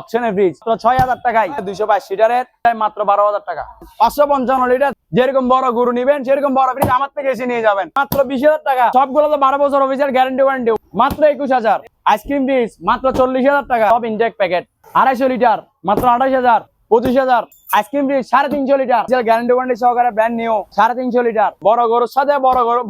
অকশনের fridge ৬,০০০ টাকায় ২২২ লিটারের মাত্র ১২,০০০ টাকা। ৫৫৫ লিটার যেরকম বড় গরু নিবেন সেরকম বড় ফ্রিজ আমার থেকে এসে নিয়ে যাবেন মাত্র ২০,০০০ টাকা। সবগুলো তো ১২ বছর অফিসিয়াল গ্যারান্টি ওয়ারেন্টি মাত্র ২১,০০০। আইসক্রিম ফ্রিজ মাত্র ৪০,০০০ টাকা। সব ইনটেক প্যাকেট ২৫০ লিটার মাত্র ২৮,০০০ ২৫,০০০। Ice cream fridge ৩৫০ litre guarantee warranty সহকারে ব্র্যান্ড নিউ ৩৫০ লিটার। বড় গরুর সাথে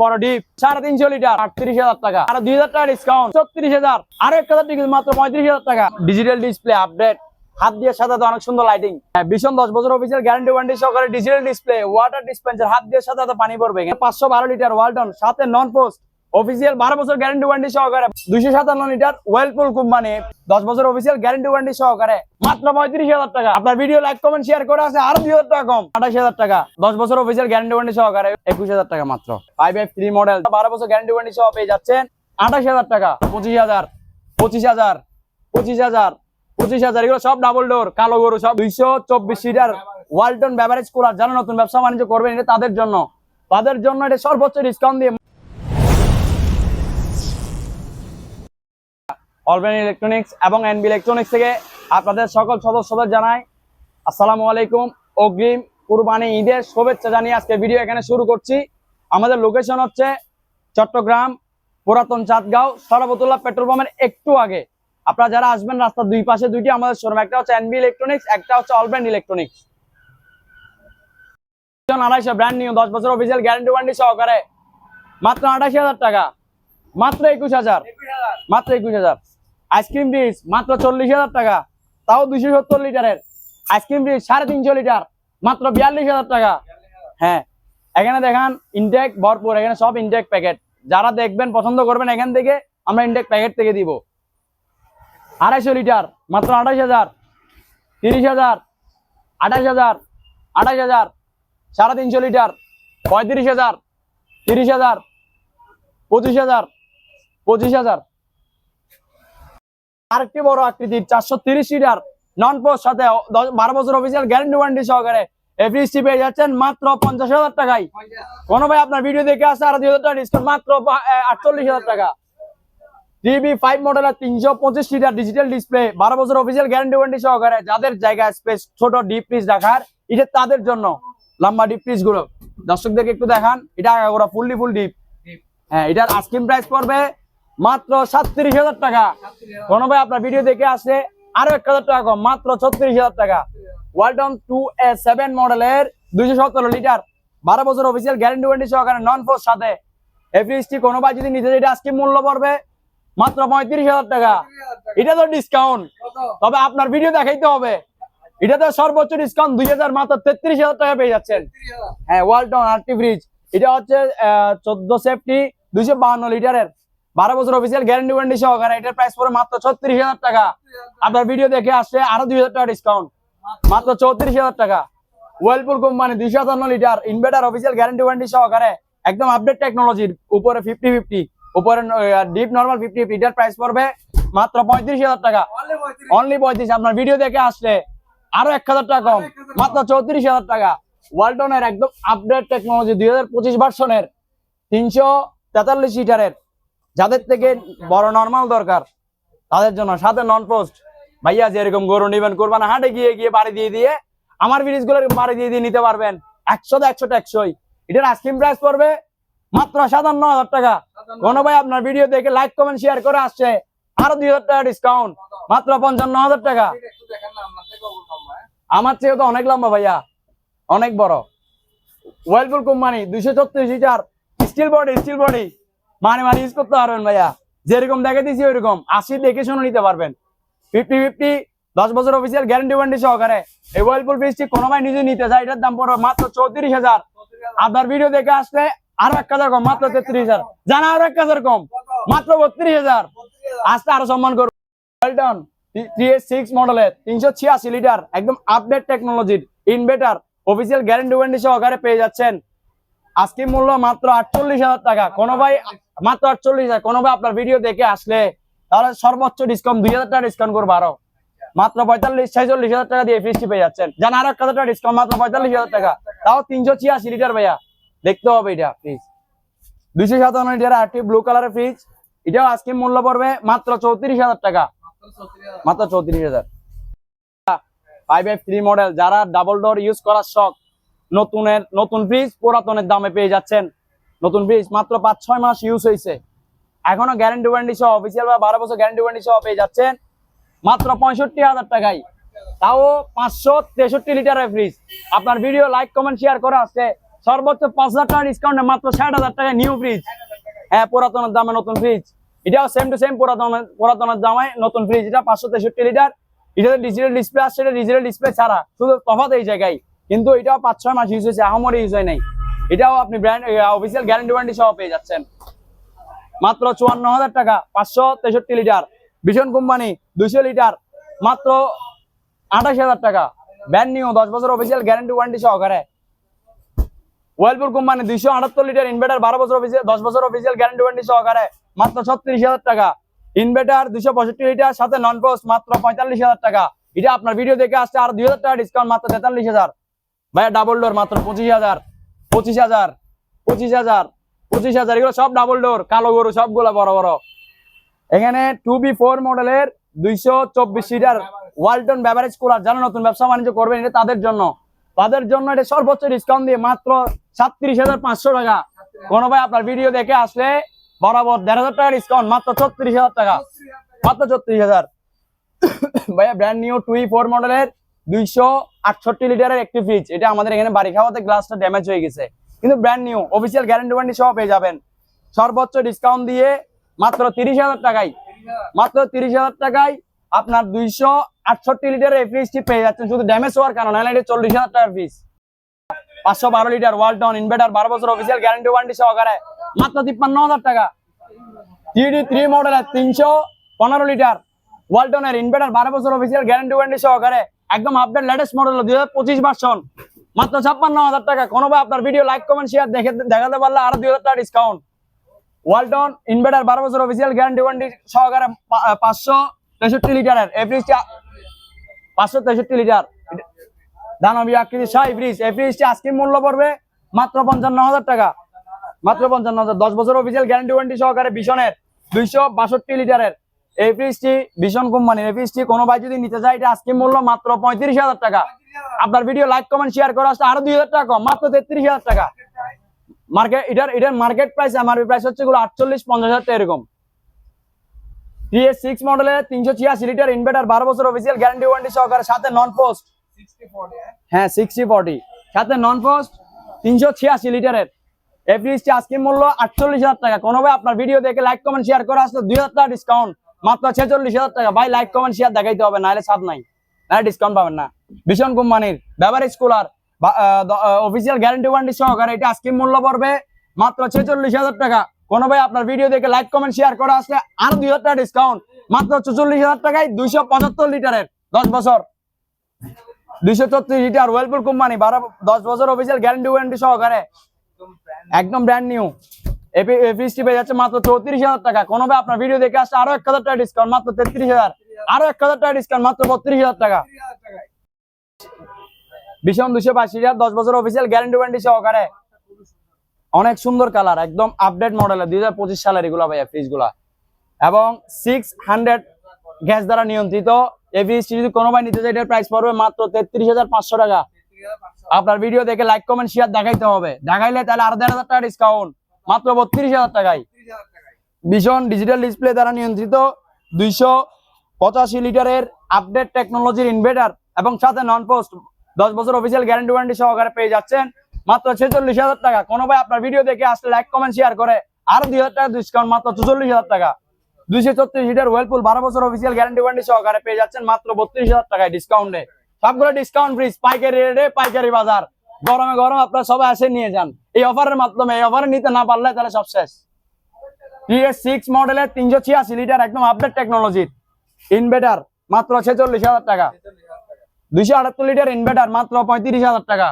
বড় ডিপ ৩৫০ লিটার ৩৮,০০০ টাকা। আর ২,০০০ টাকা ডিসকাউন্ট ৩৬,০০০। আর ১,০০০ টিকিট মাত্র ৩৫,০০০ টাকা। ডিজিটাল ডিসপ্লে আপডেট হাত দিয়ে সাজাতে অনেক সুন্দর লাইটিং। ভীষণ 10 বছর অফিসিয়াল গ্যারান্টি ওয়ারেন্টি সহকারে ডিজিটাল ডিসপ্লে ওয়াটার ডিসপেন্সার হাত দিয়ে সাজাতে পানি পড়বে। ৫১২ লিটার ওয়ালটন সাথে নন পোস্ট অফিসিয়াল 12 বছর গ্যারান্টি ওয়ারেন্টি সহকারে 257 লিটার ওয়েলপুল কোম্পানি 10 বছর অফিসিয়াল গ্যারান্টি ওয়ারেন্টি সহকারে মাত্র ৩৫,০০০ টাকা। আপনার ভিডিও লাইক কমেন্ট শেয়ার করে আছে আরো ২,০০০ টাকা কম ২৮,০০০ টাকা। 10 বছর অফিসিয়াল গ্যারান্টি ওয়ারেন্টি সহকারে ২১,০০০ টাকা মাত্র। 5F3 মডেল 12 বছর গ্যারান্টি ওয়ারেন্টি সহ পেয়ে যাচ্ছেন ২৮,০০০ টাকা। ২৫,০০০ ২৫,০০০ ২৫,০০০ ২৫,০০০ এগুলো সব ডাবল ডোর কালো গরু সব 224 লিটার ওয়ালটন বেভারেজ কুলার। যারা নতুন ব্যবসা বাণিজ্য করবেন এটা তাদের জন্য এটা সর্বোচ্চ ডিসকাউন্ট দিয়ে অলবেন ইলেকট্রনিক্স এবং এনবি ইলেকট্রনিক্স থেকে আপনাদের সকল সদস্যদের জানাই আসসালামু আলাইকুম। অগ্রিম কুরবানি ঈদের শুভেচ্ছা জানিয়ে আজকে ভিডিও এখানে শুরু করছি। আমাদের লোকেশন হচ্ছে চট্টগ্রাম পুরাতন চাঁদগাঁও সরবতুল্লাহ পেট্রোল পাম্পের একটু আগে। আপনারা যারা আসবেন রাস্তার দুই পাশে দুইটি আমাদের শোরুম, একটা হচ্ছে এনবি ইলেকট্রনিক্স, একটা হচ্ছে অলবেন ইলেকট্রনিক্স। ২৫০ ব্র্যান্ড নিউ 10 বছর অফিসিয়াল গ্যারান্টি ওয়ারেন্টি সহকারে মাত্র ২৮,০০০ টাকা। মাত্র ২১,০০০ মাত্র ২১,০০০। আইসক্রিম ফ্রিজ মাত্র ৪০,০০০ টাকা, তাও ২৭০ লিটারের আইসক্রিম ফ্রিজ ৩৫০ লিটার মাত্র ৪২,০০০ টাকা। হ্যাঁ, এখানে দেখান ইনটেক ভরপুর, এখানে সব ইনটেক প্যাকেট। যারা দেখবেন পছন্দ করবেন এখান থেকে আমরা ইনটেক প্যাকেট থেকে দিব। ২৫০ লিটার মাত্র ২৮,০০০ ৩০,০০০ ২৮,০০০ ২৮,০০০ ৩৫০ লিটার ৩৫,০০০ ৩০,০০০ ২৫,০০০ ২৫,০০০। আরেকটি বড় আকৃতির ৪৩০ লিটার নন পোস্ট সাথে 12 বছর অফিসিয়াল গ্যারান্টি ওয়ারেন্টি সহকারে এফরিস্টি পেয়ে যাচ্ছেন মাত্র ৫০,০০০ টাকায়। কোন ভাই আপনার ভিডিও দেখে আসে আর ২,০০০ টাকা ডিসকাউন্ট মাত্র ৪৮,০০০ টাকা। DB5 মডেলের ৩২৫ লিটার ডিজিটাল ডিসপ্লে 12 বছর অফিসিয়াল গ্যারান্টি ওয়ারেন্টি সহকারে। যাদের জায়গা স্পেস ছোট ডিপ ফ্রিজ রাখার এটা তাদের জন্য লম্বা ডিপ ফ্রিজ গুলো দর্শকদেরকে একটু দেখান। এটা আগাগোড়া ফুল ডিপ। হ্যাঁ, এটার আস্কিং প্রাইস পড়বে মাত্র ৩৭,০০০ টাকা। কোন ভাই আপনার ভিডিও দেখে আসে আরো ১,০০০ টাকা কম মাত্র ৩৬,০০০ টাকা। ওয়ালটন 2A7 মডেলের ২১৭ লিটার 12 বছর অফিসিয়াল গ্যারান্টি ওয়ারেন্টি সহকারে নন পোস্ট সাথে এফরিস্টি। কোন ভাই যদি নিতে এটা আজকে মূল্য পড়বে মাত্র ৩৫,০০০ টাকা। এটা তো ডিসকাউন্ট, তবে আপনার ভিডিও দেখাইতে হবে। এটা তো সর্বোচ্চ ডিসকাউন্ট ২,০০০ মাত্র ৩৩,০০০ টাকা পেয়ে যাচ্ছেন। হ্যাঁ, ওয়ালটন আরটি ফ্রিজ এটা হচ্ছে 14 সেফটি 252 লিটারের 12 বছর অফিসিয়াল গ্যারান্টি ওয়ারেন্টি সহকারে। এটার প্রাইস পড়ে মাত্র ৩৬,০০০ টাকা। আপনার ভিডিও দেখে আসছে আরো ২,০০০ টাকা ডিসকাউন্ট মাত্র ৩৪,০০০ টাকা। ওয়েলপুল company ২৫০ litre inverter official guarantee warranty সহকারে একদম আপডেট টেকনোলজির উপরে 50-50 উপরে ডিপ নরমাল 50-50। এটার প্রাইস পড়বে মাত্র ৩৫,০০০ টাকা। অনলি ৩৫। আপনার ভিডিও দেখে আসলে আরো ১,০০০ টাকা কম মাত্র ৩৪,০০০ টাকা। ওয়ালটনের একদম আপডেট টেকনোলজি ২০২৫ ভার্সনের ৩৪৩ লিটারের। যাদের থেকে বড় নরমাল দরকার তাদের জন্য সাথে নন পোস্ট ভাইয়া যেরকম গরু নিবেন করবেন হাটে গিয়ে বাড়ি দিয়ে আমার ফ্রিজ গুলো বাড়ি দিয়ে নিতে পারবেন ১০০ টেকসই। এটার আইসক্রিম প্রাইস পড়বে মাত্র ৫৭,০০০ টাকা। কোন ভাই আপনার ভিডিও দেখে লাইক কমেন্ট শেয়ার করে আসছে আরো ২,০০০ টাকা ডিসকাউন্ট মাত্র ৫৫,০০০ টাকা। আমার চেয়ে তো অনেক লম্বা ভাইয়া, অনেক বড়। ওয়েলপুল কোম্পানি ২৩৬ লিটার স্টিল বডি মানে ইউজ করতে পারবেন ভাইয়া। যেরকম দেখে দিচ্ছি ওইরকম ৮০ দেখে শুনে নিতে পারবেন। 50-50 10 বছর অফিসিয়াল গ্যারান্টি ওয়ারেন্টি সহকারে এই ওয়েলপুল ফ্রিজটি কোনো ভাই নিজে নিতে চায় এটার দাম পড়বে মাত্র ৩৪,০০০। আপনার ভিডিও দেখে আসলে আরো ১,০০০ কম মাত্র ৩৩,০০০। জানা আরো ১,০০০ কম মাত্র ৩২,০০০। আসলে আরো সম্মান করবো। ওয়েলটন 3S6 মডেলের ৩৮৬ লিটার একদম আপডেট টেকনোলজির ইনভার্টার অফিসিয়াল গ্যারান্টি ওয়ারেন্টি সহকারে পেয়ে যাচ্ছেন আজকে মূল্য মাত্র ৪৮,০০০ টাকা। কোন ভাই মাত্র ৪৮,০০০। কোন ভাই আপনার ভিডিও দেখে আসলে তাহলে সর্বোচ্চ ডিসকাউন্ট ২,০০০ টাকা ডিসকাউন্ট করবো আরো মাত্র ৪৫-৪৬,০০০ টাকা দিয়ে ফ্রিজটি পেয়ে যাচ্ছেন। জান আরো ১,০০০ টাকা ডিসকাউন্ট মাত্র ৪৫,০০০ টাকা, তাও ৩৮৬ লিটার ভাইয়া। দেখতে হবে এটা ফ্রিজ ২৫৭ লিটার আরটি ব্লু কালারের ফ্রিজ। এটাও আজকে মূল্য পড়বে মাত্র ৩৪,০০০ টাকা, মাত্র ৩৪,০০০। 5F3 মডেল, যারা ডাবল ডোর ইউজ করার শখ, নতুন ফ্রিজ পুরাতনের দামে পেয়ে যাচ্ছেন। নতুন ফ্রিজ মাত্র 5-6 মাস ইউজ হয়েছে, এখনো গ্যারান্টি ওয়ারেন্টি সহ অফিসিয়াল বা 12 বছর গ্যারান্টি ওয়ারেন্টি সহ পেয়ে যাচ্ছেন মাত্র 65,000 টাকায়, তাও 563 লিটারের ফ্রিজ। আপনার ভিডিও লাইক কমেন্ট শেয়ার করে আসছে সর্বোচ্চ 5,000 টাকা ডিসকাউন্টে মাত্র 60,000 টাকায় নিউ ফ্রিজ। হ্যাঁ, পুরাতনের দামে নতুন ফ্রিজ, এটাও সেম টু সেম পুরাতনের দামে নতুন ফ্রিজ। এটা 563 লিটার, এটাতে ডিজিটাল ডিসপ্লে আসছে, এটা ডিজিটাল ডিসপ্লে ছাড়া, শুধু তফাৎ এই জায়গায়। কিন্তু এটাও 5-6 মাস ইউজ হয়েছে, আহামরি ইউজ হয় নাই। এটাও আপনি ব্র্যান্ড অফিসিয়াল গ্যারান্টি ওয়ারেন্টি সহ পেয়ে যাচ্ছেন মাত্র 54,000 টাকা। 563 লিটার ভিশন কোম্পানি 200 লিটার মাত্র 28,000 টাকা, ব্র্যান্ড নিউ 10 বছর অফিসিয়াল গ্যারান্টি ওয়ারেন্টি সহকারে। ওয়েলপুল কোম্পানি 278 লিটার ইনভার্টার 12 বছর অফিসিয়াল 10 বছর অফিসিয়াল গ্যারান্টি ওয়ারেন্টি সহকারে মাত্র 36,000 টাকা। ইনভার্টার 265 লিটার সাথে নন পোস্ট মাত্র 45,000 টাকা। এটা আপনার ভিডিও দেখে আসছে আর 2,000 টাকা ডিসকাউন্ট মাত্র 43,000। ভাইয়া ডাবল ডোর মাত্র 25,000 এগুলো সব ডাবল ডোর, কালো গরু সবগুলা বড় বড়। এখানে 2B4 মডেলের 224 লিটার ওয়ালটন বেভারেজ কুলার, যারা নতুন ব্যবসা বাণিজ্য করবেন এটা তাদের জন্য এটা সর্বোচ্চ ডিসকাউন্ট দিয়ে মাত্র 37,500 টাকা। কোন ভাই আপনার ভিডিও দেখে আসলে বরাবর 1,500 টাকা ডিসকাউন্ট মাত্র 36,000 টাকা, মাত্র 36,000। ভাইয়া ব্র্যান্ড নিউ 2E4 মডেলের 268 লিটারের একটি ফ্রিজ, এটা আমাদের এখানে বাড়ি খাওয়াতে গ্লাসটা ড্যামেজ হয়ে গেছে, কিন্তু brand new official guarantee warranty সহ পেয়ে যাবেন সর্বোচ্চ ডিসকাউন্ট দিয়ে মাত্র 30,000 টাকায়। মাত্র 30,000 টাকায় আপনার 268 লিটারের এই ফ্রিজটি পেয়ে যাচ্ছেন শুধু ড্যামেজ হওয়ার কারণে, এটা 40,000 টাকার ফ্রিজ। 512 লিটার ওয়ালটন ইনভার্টার 12 বছর অফিসিয়াল গ্যারান্টি ওয়ারেন্টি সহকারে মাত্র 53,000 টাকা। 3D3 মডেলের 315 লিটার ওয়ালটনের ইনভার্টার 12 বছর অফিসিয়াল গ্যারান্টি ওয়ারেন্টি সহকারে একদম আপডেট লেটেস্ট মডেল 2025 ভার্সন মাত্র 56,000 টাকা। কোনো ভাই আপনার ভিডিও লাইক কমেন্ট শেয়ার দেখাতে পারলে আরো 2,000 টাকা ডিসকাউন্ট। ওয়ালটন ইনভার্টার 12 বছর অফিসিয়াল গ্যারান্টি ওয়ারেন্টি সহকারে 563 লিটারের এই ফ্রিজটি 563 লিটার দানবী আকৃতির শাহী ফ্রিজ। এই ফ্রিজটি আজকের মূল্য পড়বে মাত্র 55,000 টাকা, মাত্র 55,000। 10 বছর অফিসিয়াল গ্যারান্টি ওয়ারেন্টি সহকারে ভীষণের 262 লিটারের এই ফ্রিজটি ভীষণ কোম্পানির। এই ফ্রিজটি কোনো ভাই যদি নিতে চায় এটা আজকের মূল্য মাত্র 35,000 টাকা। আপনার ভিডিও লাইক কমেন্ট শেয়ার করে আসলে আরো 2,000 টাকা কম, মাত্র 33,000 টাকা। এটার মার্কেট প্রাইস এমআরপি প্রাইস হচ্ছে 48-50,000 টাকা এরকম। 3S6 মডেলের 386 লিটার ইনভার্টার 12 বছর অফিসিয়াল গ্যারান্টি ওয়ারেন্টি সহকারে সাথে নন পোস্ট 60/40, হ্যাঁ 60/40 সাথে নন পোস্ট 386 লিটারের এই ফ্রিজটি আজকের মূল্য 48,000 টাকা। কোনো ভাই আপনার ভিডিও দেখে লাইক কমেন্ট শেয়ার করে আসলে 2,000 টাকা ডিসকাউন্ট মাত্র 46,000 টাকা। ভাই লাইক কমেন্ট শেয়ার দেখাইতে হবে, নাহলে ছাড় নাই, নাহলে ডিসকাউন্ট পাবেন না। ভীষণ কোম্পানির beverage cooler official guarantee warranty সহকারে এটা আজকের মূল্য পড়বে মাত্র 46,000 টাকা। কোনো ভাই আপনার ভিডিও দেখে লাইক কমেন্ট শেয়ার করে আসলে আরো 2,000 টাকা ডিসকাউন্ট মাত্র 44,000 টাকায় 275 লিটারের 10 বছর 234 লিটার ওয়েলপুল কোম্পানি 10 বছর অফিসিয়াল গ্যারান্টি ওয়ারেন্টি সহকারে একদম ব্র্যান্ড নিউ এই ফ্রিজটি পেয়ে যাচ্ছে মাত্র 34,000 টাকা। কোনো ভাই আপনার ভিডিও দেখে আসলে আরো 1,000 টাকা ডিসকাউন্ট মাত্র 33,000, আরো 1,000 টাকা ডিসকাউন্ট মাত্র 32,000 টাকা। ভীষণ 222 লিটার 10 বছর অফিসিয়াল গ্যারান্টি ওয়ারেন্টি সহকারে অনেক সুন্দর কালার, একদম আপডেট মডেলের 2025 সালের এগুলা ভাইয়া ফ্রিজ গুলা, এবং 600 গ্যাস দ্বারা নিয়ন্ত্রিত এই ফ্রিজটি যদি কোনো ভাই নিতে চায় এটার প্রাইস পড়বে মাত্র 33,500 টাকা। আপনার ভিডিও দেখে লাইক কমেন্ট শেয়ার দেখাইতে হবে, দেখাইলে তাহলে আরো 1,500 টাকা ডিসকাউন্ট মাত্র 32,000 টাকায়। ভীষণ ডিজিটাল ডিসপ্লে দ্বারা নিয়ন্ত্রিত 285 লিটারের আপডেট টেকনোলজির ইনভার্টার এবং সাথে নন পোস্ট 10 বছর অফিসিয়াল গ্যারান্টি ওয়ারেন্টি সহকারে পেয়ে যাচ্ছেন মাত্র 46,000 টাকা। কোনো ভাই আপনার ভিডিও দেখে আসলে লাইক কমেন্ট শেয়ার করে আরো 2,000 টাকা ডিসকাউন্ট মাত্র 44,000 টাকা। 234 লিটার ওয়েলপুল 12 বছর অফিসিয়াল গ্যারান্টি ওয়ারেন্টি সহকারে পেয়ে যাচ্ছেন মাত্র 32,000 টাকায় ডিসকাউন্টে। সবগুলো ডিসকাউন্ট ফ্রিজ পাইকারি রেটে, পাইকারি বাজার, গরমে গরম আপনারা সবাই আসে নিয়ে যান এই অফারের মাধ্যমে। এই অফারে নিতে না পারলে তাহলে সব শেষ। 3S6 মডেলের 386 লিটার একদম আপডেট টেকনোলজির ইনভার্টার মাত্র 46,000 টাকা। 278 লিটার ইনভার্টার মাত্র 35,000 টাকা।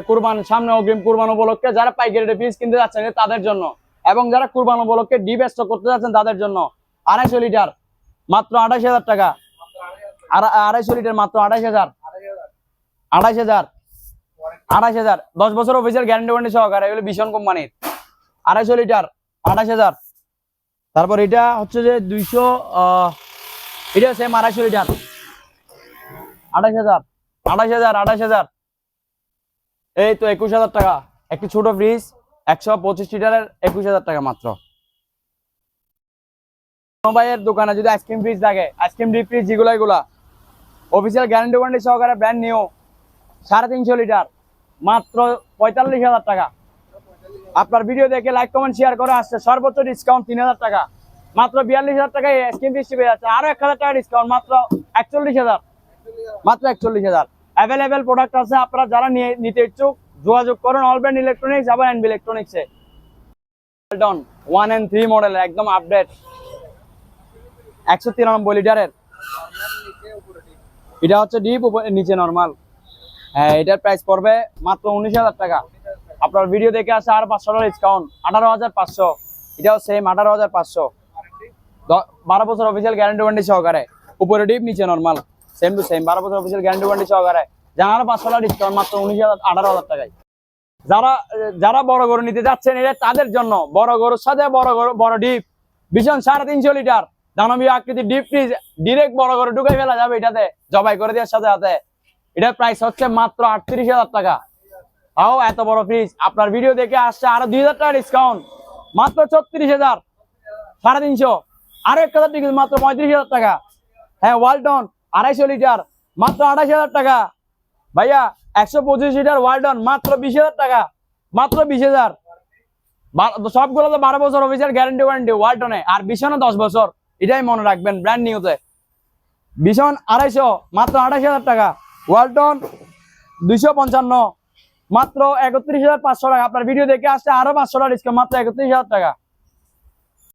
কুরবান সামনে অগ্রিম কুরবান উপলক্ষে যারা পাইকারি রেটে ফ্রিজ কিনতে যাচ্ছেন তাদের জন্য, এবং যারা কুরবান উপলক্ষে ডিপ স্টক করতে যাচ্ছেন তাদের জন্য 250 লিটার মাত্র 28,000 টাকা। 250 লিটার মাত্র 28,000, 10 বছর অফিসিয়াল গ্যারান্টি ওয়ারেন্টি সহকারে এগুলো ভীষণ কোম্পানির। 250 লিটার 28,000। তারপর এটা হচ্ছে যে 200, এটা সেম 250 লিটার 28,000 28,000 28,000 এই তো 21,000 টাকা একটি ছোট ফ্রিজ 125 লিটারের 21,000 টাকা মাত্র। ভাইয়ের দোকানে যদি আইসক্রিম ফ্রিজ থাকে, আইসক্রিম ডিপ ফ্রিজ এগুলা অফিসিয়াল গ্যারান্টি ওয়ারেন্টি সহকারে ব্র্যান্ড নিউ 350 লিটার মাত্র 45,000 টাকা। আপনার ভিডিও দেখে লাইক কমেন্ট শেয়ার করে আসছে সর্বোচ্চ ডিসকাউন্ট 3,000 টাকা মাত্র 42,000 টাকায় আইসক্রিম ফ্রিজ পেয়ে যাচ্ছে। আরো 1,000 টাকা ডিসকাউন্ট মাত্র 41,000 মাত্র 41,000। অ্যাভেলেবেল প্রোডাক্ট আছে, আপনারা যারা নিতে ইচ্ছুক যোগাযোগ করুন অল ব্র্যান্ড ইলেকট্রনিক্স আবার এনবি ইলেকট্রনিক্সে। ওয়ালটন 1 and 3 মডেলের একদম আপডেট 193 লিটারের, এটা হচ্ছে ডিপ নিচে নরমাল। হ্যাঁ, এটার প্রাইস পড়বে মাত্র 19,000 টাকা। আপনার ভিডিও দেখে আসে আর 500 টাকা ডিসকাউন্ট 18,500। এটাও সেম 18,500, 12 বছর অফিসিয়াল গ্যারান্টি ওয়ারেন্টি সহকারে, উপরে ডিপ নিচে নরমাল, সেম টু সেম 12 বছর অফিসিয়াল গ্যারান্টি ওয়ারেন্টি সহকারে। জানার 500 টাকা ডিসকাউন্ট মাত্র 18,000 টাকায়। যারা বড় গরু নিতে যাচ্ছেন এটা তাদের জন্য, বড় গরুর সাথে বড় ডিপ ভীষণ 350 লিটার দানবীয় আকৃতির ডিপ ফ্রিজ ডিরেক্ট বড় গরু ঢুকে ফেলা যাবে এটাতে, জবাই করে দেওয়ার সাথে সাথে। এটার প্রাইস হচ্ছে মাত্র 38,000 টাকা। তাও এত বড় ফ্রিজ আপনার ভিডিও দেখে আসছে আরো 2,000 টাকা ডিসকাউন্ট মাত্র 36,000, 350। আরো 1,000 টাকা মাত্র 35,000 টাকা। হ্যাঁ, ওয়ালটন 250 লিটার মাত্র 28,000 টাকা। ভাইয়া 125 লিটার ওয়ালটন মাত্র 20,000 টাকা, মাত্র 20,000। সবগুলো তো 12 বছর অফিসিয়াল গ্যারান্টি ওয়ারেন্টি ওয়ালটনে, আর ভীষণে 10 বছর, এটাই মনে রাখবেন ব্র্যান্ড নিউতে। ভীষণ 250 মাত্র 28,000 টাকা। ওয়ালটন 255 মাত্র 31,500 টাকা। আপনার ভিডিও দেখে আসছে আরো 500 টাকা ডিসকাউন্ট মাত্র 31,000 টাকা।